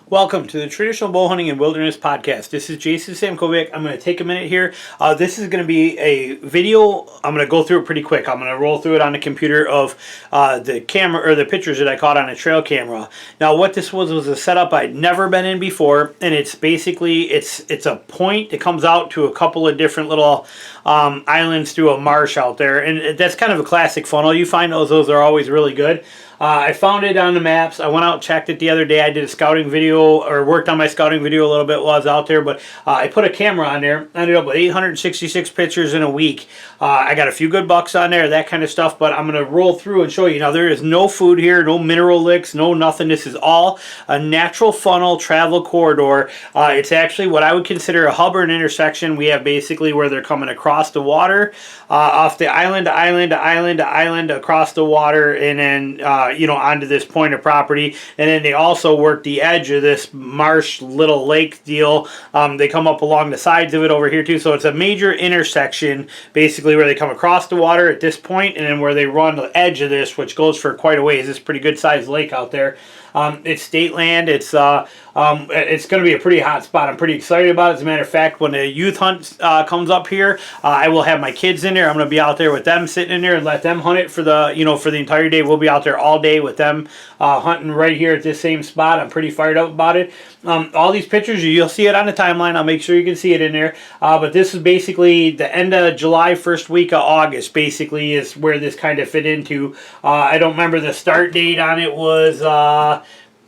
Welcome to the Traditional Bow Hunting and Wilderness Podcast. This is Jason Samkovic. I'm going to take a minute here. This is going to be a video. I'm going to go through it pretty quick. I'm going to roll through it on the computer of the camera or the pictures that I caught on a trail camera. Now, what this was a setup I'd never been in before, and it's basically it's a point that comes out to a couple of different little islands through a marsh out there, and that's kind of a classic funnel. You find those are always really good. I found it on the maps. I went out and checked it the other day. I did a scouting video or worked on my scouting video a little bit while I was out there, but I put a camera on there. I ended up with 866 pictures in a week. I got a few good bucks on there, that kind of stuff, but I'm going to roll through and show you. Now, there is no food here, no mineral licks, no nothing. This is all a natural funnel travel corridor. It's actually what I would consider a hub or an intersection. We have basically where they're coming across the water, off the island to island to island to island across the water, and then onto this point of property. And then they also work the edge of this marsh little lake deal. They come up along the sides of it over here too. So it's a major intersection basically where they come across the water at this point, and then where they run the edge of this, which goes for quite a ways. It's a pretty good sized lake out there. It's state land. It's going to be a pretty hot spot. I'm pretty excited about it. As a matter of fact, when the youth hunt comes up here, I will have my kids in there. I'm going to be out there with them, sitting in there, and let them hunt it for the entire day. We'll be out there all day with them hunting right here at this same spot. I'm pretty fired up about it. All these pictures, you'll see it on the timeline. I'll make sure you can see it in there. But this is basically the end of July, first week of August, basically, is where this kind of fit into. I don't remember the start date on it was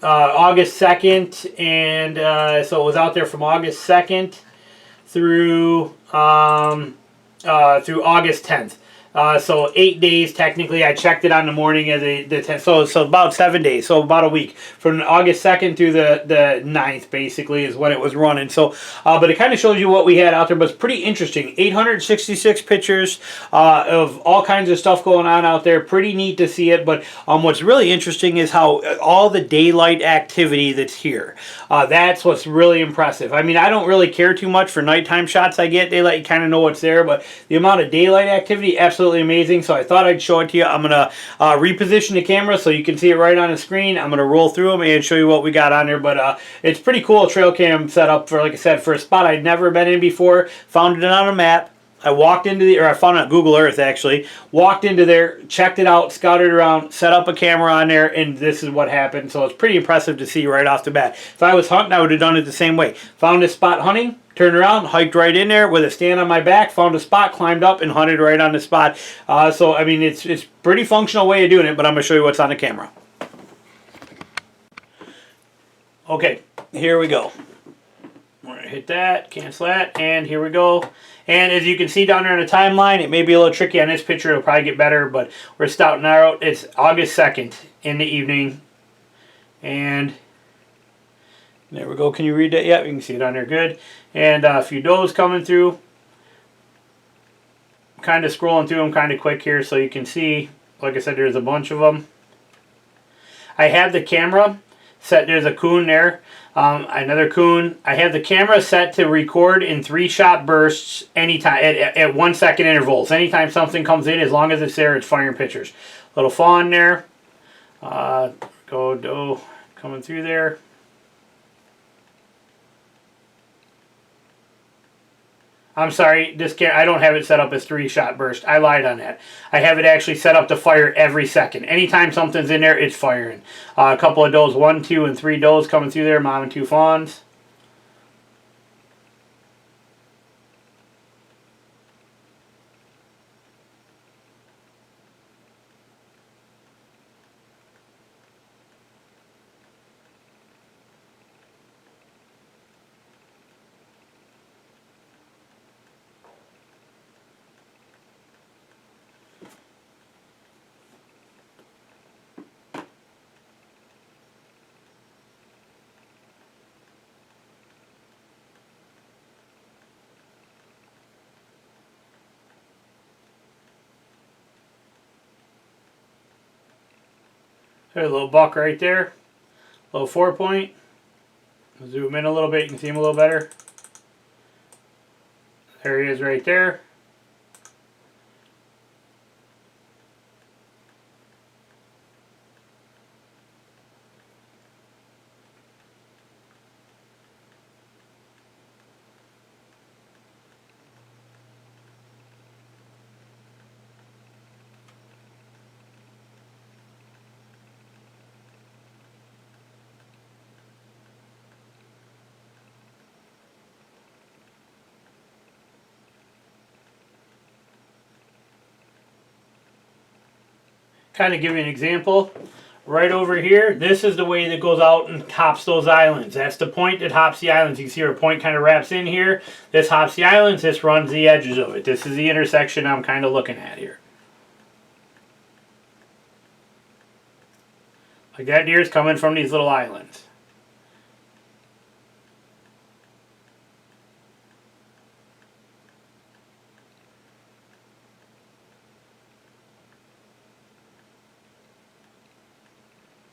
August 2nd, and so it was out there from August 2nd through August 10th. So 8 days technically. I checked it on the morning of the 10th. So about 7 days. So about a week. From August 2nd through the 9th basically is when it was running. So, but it kind of shows you what we had out there. But it's pretty interesting. 866 pictures of all kinds of stuff going on out there. Pretty neat to see it. But what's really interesting is how all the daylight activity that's here. That's what's really impressive. I mean, I don't really care too much for nighttime shots I get. They let you kind of know what's there. But the amount of daylight activity, absolutely amazing. So I thought I'd show it to you. I'm going to reposition the camera so you can see it right on the screen. I'm going to roll through them and show you what we got on there. But it's pretty cool trail cam setup for, like I said, for a spot I'd never been in before. Found it on a map. I walked into I found it on Google Earth actually. Walked into there, checked it out, scouted around, set up a camera on there, and this is what happened. So it's pretty impressive to see right off the bat. If I was hunting, I would have done it the same way. Found a spot hunting, turned around, hiked right in there with a stand on my back, found a spot, climbed up, and hunted right on the spot. So I mean, it's pretty functional way of doing it, but I'm going to show you what's on the camera. Okay, here we go. We're going to hit that, cancel that, and here we go. And as you can see down there in the timeline, it may be a little tricky on this picture. It'll probably get better, but we're scouting out. It's August 2nd in the evening. And there we go. Can you read that? Yeah, you can see it on there. Good. And a few does coming through. Kind of scrolling through them kind of quick here so you can see. Like I said, there's a bunch of them. I have the camera set. There's a coon there. Another coon. I have the camera set to record in 3-shot bursts anytime at 1 second intervals. Anytime something comes in, as long as it's there, it's firing pictures. Little fawn there. Go doe coming through there. I'm sorry, I don't have it set up as 3-shot burst. I lied on that. I have it actually set up to fire every second. Anytime something's in there, it's firing. A couple of does, 1, 2, and 3 does coming through there, mom and 2 fawns. There's a little buck right there. Little 4-point. Zoom in a little bit, you can see him a little better. There he is right there. Kind of give you an example. Right over here, this is the way that goes out and hops those islands. That's the point that hops the islands. You can see our point kind of wraps in here. This hops the islands, this runs the edges of it. This is the intersection I'm kind of looking at here. Like that deer is coming from these little islands.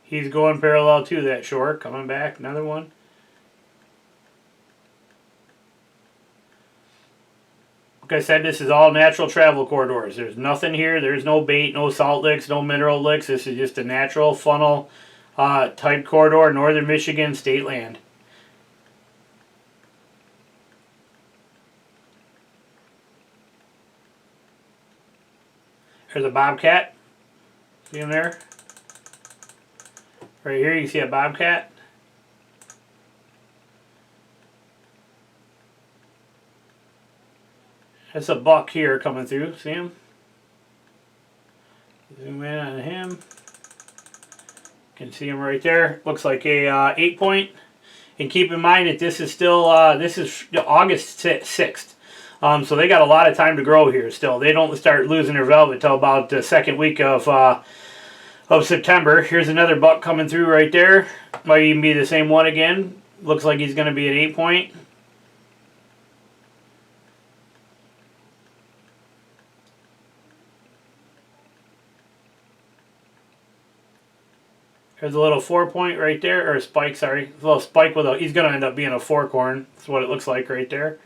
He's going parallel to that shore, coming back, another one. Like I said, this is all natural travel corridors. There's nothing here. There's no bait, no salt licks, no mineral licks. This is just a natural funnel type corridor, northern Michigan state land. There's a bobcat. See him there? Right here you see a bobcat. That's a buck here coming through. See him? Zoom in on him. You can see him right there. Looks like a 8-point. And keep in mind that this is still this is August 6th. So they got a lot of time to grow here still. They don't start losing their velvet till about the second week of September. Here's another buck coming through right there. Might even be the same one again. Looks like he's going to be an 8-point. There's a little 4-point right there, or a spike, sorry. A little spike with a, he's going to end up being a fork horn. That's what it looks like right there.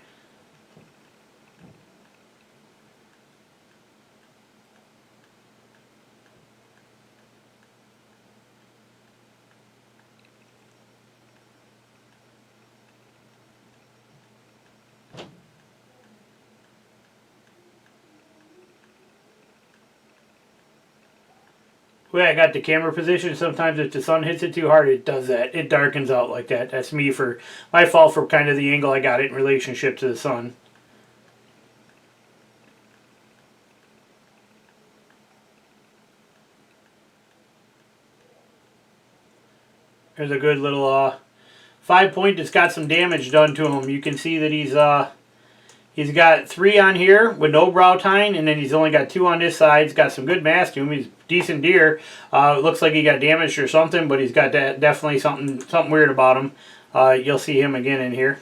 Way I got the camera position, sometimes if the sun hits it too hard, it does that. It darkens out like that. That's me for my fault for kind of the angle I got it in relationship to the sun. There's a good little 5-point that's got some damage done to him. You can see that he's got 3 on here with no brow tine, and then he's only got 2 on this side. He's got some good mass to him. He's a decent deer. It looks like he got damaged or something, but he's got definitely something weird about him. You'll see him again in here.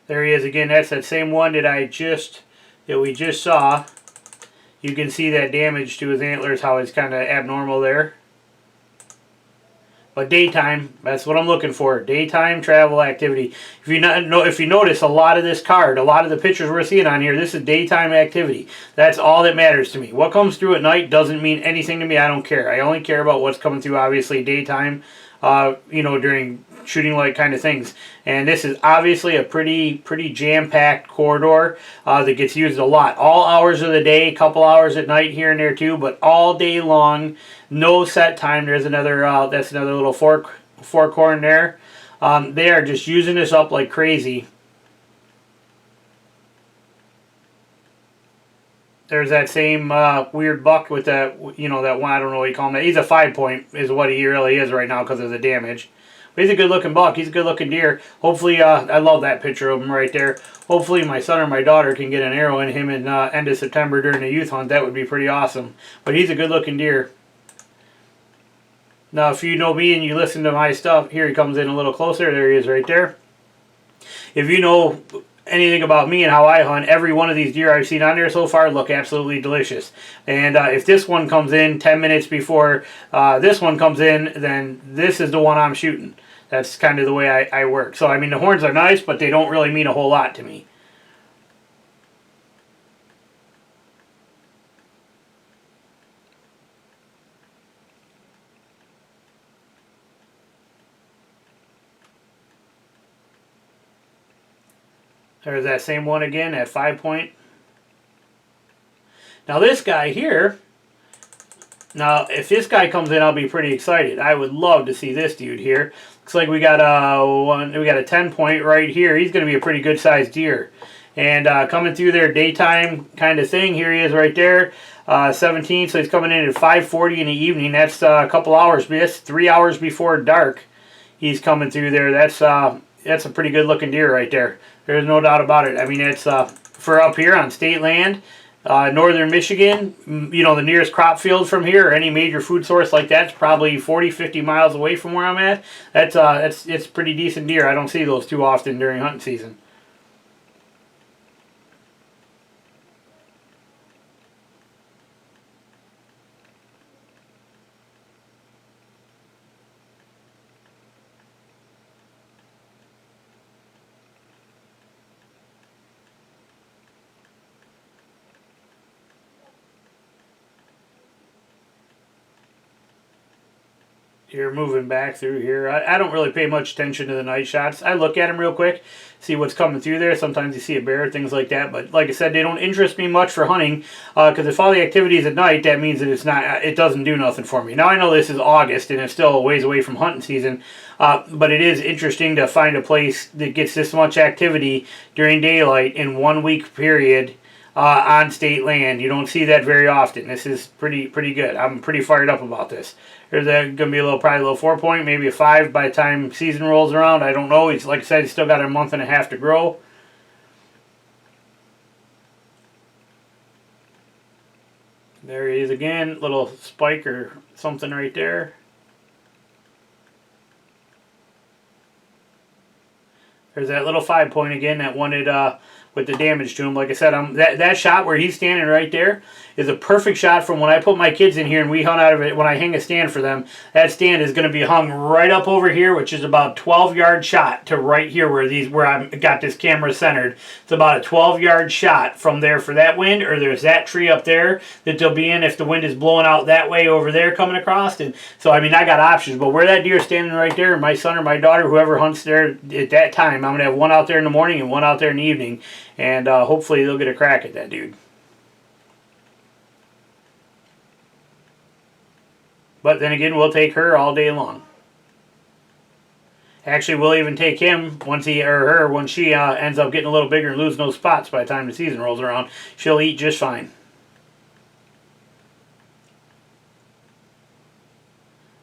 There he is again. That's that same one that we just saw. You can see that damage to his antlers, how it's kind of abnormal there. But daytime, that's what I'm looking for. Daytime travel activity. If you notice, a lot of this card, a lot of the pictures we're seeing on here, this is daytime activity. That's all that matters to me. What comes through at night doesn't mean anything to me. I don't care. I only care about what's coming through, obviously, daytime, during shooting light kind of things. And this is obviously a pretty jam-packed corridor that gets used a lot. All hours of the day, a couple hours at night here and there too, but all day long, no set time. There's another, that's another little fork horn there. They are just using this up like crazy. There's that same weird buck with that, that one, I don't know what you call him. He's a 5-point is what he really is right now because of the damage. But he's a good looking buck. He's a good looking deer. Hopefully, I love that picture of him right there. Hopefully my son or my daughter can get an arrow in him in end of September during the youth hunt. That would be pretty awesome. But he's a good looking deer. Now, if you know me and you listen to my stuff, here he comes in a little closer. There he is right there. If you know anything about me and how I hunt, every one of these deer I've seen on there so far look absolutely delicious. And if this one comes in 10 minutes before this one comes in, then this is the one I'm shooting. That's kind of the way I work. So, I mean, the horns are nice, but they don't really mean a whole lot to me. There's that same one again at 5-point. Now this guy here, Now, if this guy comes in, I'll be pretty excited. I would love to see this dude here. Looks like we got a 10 point right here. He's going to be a pretty good sized deer. And coming through their daytime kind of thing, here he is right there, 17. So he's coming in at 5:40 in the evening. That's a couple hours. That's 3 hours before dark. He's coming through there. That's a pretty good looking deer right there. There's no doubt about it. I mean, it's for up here on state land. Northern Michigan, you know, the nearest crop field from here or any major food source like that's probably 40, 50 miles away from where I'm at. It's pretty decent deer. I don't see those too often during hunting season. You're moving back through here. I don't really pay much attention to the night shots. I look at them real quick, see what's coming through there. Sometimes you see a bear, things like that. But like I said, they don't interest me much for hunting because if all the activity is at night, that means that it doesn't do nothing for me. Now I know this is August and it's still a ways away from hunting season, but it is interesting to find a place that gets this much activity during daylight in 1 week period. On state land. You don't see that very often. This is pretty good. I'm pretty fired up about this. There's going to be probably a little 4 point, maybe a 5 by the time season rolls around. I don't know. He's, like I said, he's still got a month and a half to grow. There he is again. Little spike or something right there. There's that little 5 point again that wanted with the damage to him. Like I said, that shot where he's standing right there is a perfect shot from when I put my kids in here and we hunt out of it. When I hang a stand for them, that stand is going to be hung right up over here, which is about 12-yard shot to right here where I've got this camera centered. It's about a 12-yard shot from there for that wind, or there's that tree up there that they'll be in if the wind is blowing out that way over there coming across. And so, I mean, I got options, but where that deer is standing right there, my son or my daughter, whoever hunts there at that time, I'm going to have one out there in the morning and one out there in the evening. And hopefully they'll get a crack at that dude. But then again, we'll take her all day long. Actually, we'll even take him once he or her when she ends up getting a little bigger and losing those spots by the time the season rolls around. She'll eat just fine.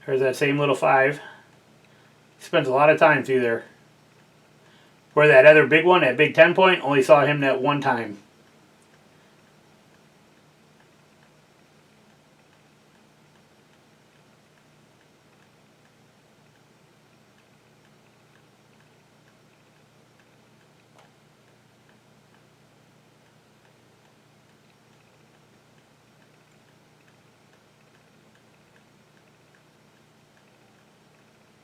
There's that same little 5. He spends a lot of time through there. Where that other big one, that big 10 point, only saw him that one time.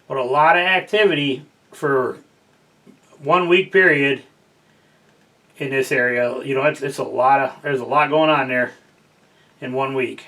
But a lot of activity for 1 week period in this area. You know, it's a lot there's a lot going on there in 1 week.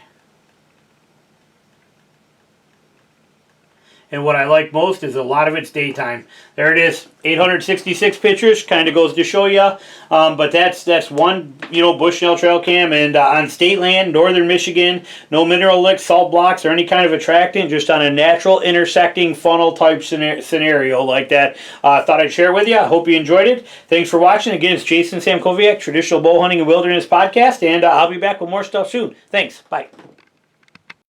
And what I like most is a lot of it's daytime. There it is, 866 pictures, kind of goes to show you. But that's one, you know, Bushnell trail cam, and on state land, northern Michigan, no mineral licks, salt blocks, or any kind of attractant, just on a natural intersecting funnel type scenario like that. Thought I'd share with you. I hope you enjoyed it. Thanks for watching. Again, it's Jason Samkowiak, Traditional Bow Hunting and Wilderness Podcast, and I'll be back with more stuff soon. Thanks. Bye.